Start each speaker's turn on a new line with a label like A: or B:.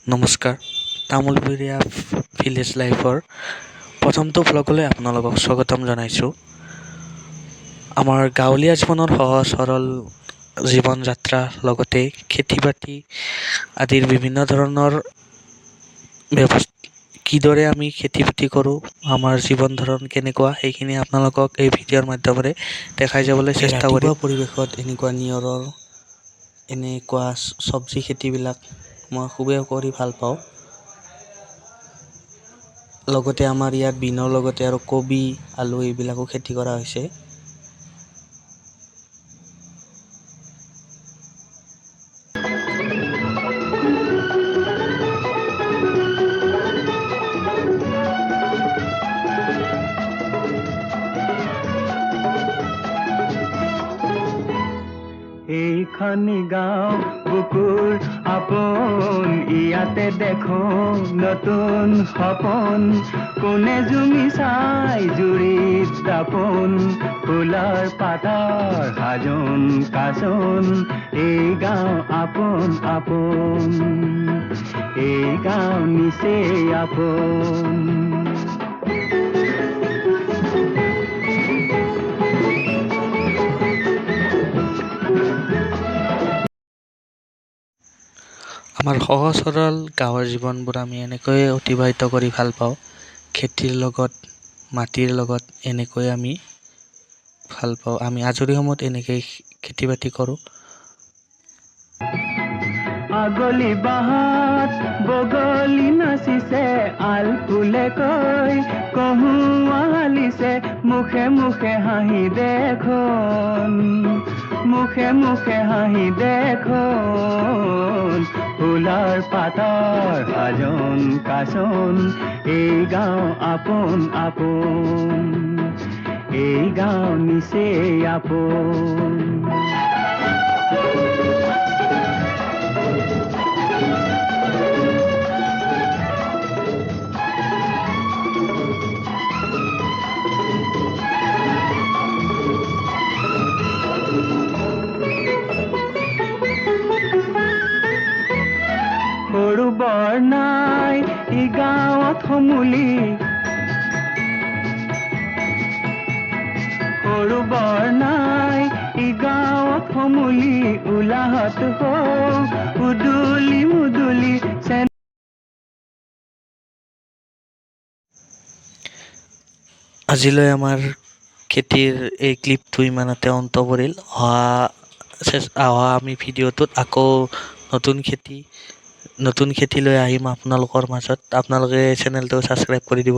A: নমস্কাৰ, তামোলপুৰীয়া ভিলেজ লাইফৰ প্ৰথমটো ভ্লগলৈ আপোনালোকক স্বাগতম জনাইছোঁ। আমাৰ গাঁৱলীয়া জীৱনৰ সহজ সৰল জীৱন যাত্ৰা লগতে খেতি বাতি আদিৰ বিভিন্ন ধৰণৰ কিদৰে আমি খেতি বাতি কৰোঁ, আমাৰ জীৱন ধাৰণ কেনেকুৱা সেইখিনি আপোনালোকক এই ভিডিঅ'ৰ মাধ্যমেৰে দেখাই যাবলৈ চেষ্টা কৰিম। ৰাতিপুৱা পৰিৱেশত এনেকুৱা চব্জি খেতিবিলাক মই খুবেই কৰি ভাল পাওঁ। লগতে আমাৰ ইয়াত বিনৰ লগতে আৰু কবি, আলু এইবিলাকো খেতি কৰা হৈছে।
B: এইখনি গাঁও বুকুৰ আপোন, ইয়াতে দেখো নতুন সপোন। কোনে জুমি চাই জুৰিত দাপোন, ফুলৰ পাতৰ সাজোন কাচোন। এই গাঁও আপোন আপোন, এই গাঁও নিচেই আপোন।
A: আমাৰ সহজ সৰল গাঁৱৰ জীৱনবোৰ আমি এনেকৈয়ে অতিবাহিত কৰি ভাল পাওঁ। খেতিৰ লগত, মাটিৰ লগত এনেকৈ আমি ভাল পাওঁ। আমি আজৰি সময়ত এনেকৈ খেতি বাতি কৰোঁ।
B: আগলি বাঁহত বগলী নাচিছে, আল ফুলে কৈ কহুৱা হালিছে। মুখে মুখে হাঁহি দেখোন, মুখে মুখে হাঁহি দেখোন। ফুলৰ পাতৰ সাজোন কাচোন। এই গাঁও আপোন আপোন, এই গাঁও নিচেই আপোন। সৰু বৰ নাই ই গাঁৱত সমূলি, সৰু বৰ নাই ই গাঁৱত সমূলি। উলাহত হও উদুলি মুদুলি।
A: আজিলৈ আমাৰ খেতিৰ এই ক্লিপটো ইমানতে অন্ত পৰিল। অহা আমি ভিডিঅ'টোত আকৌ নতুন খেতি লৈ আহিম আপোনালোকৰ মাজত। আপোনালোকে চেনেলটো ছাবস্ক্ৰাইব কৰি দিব।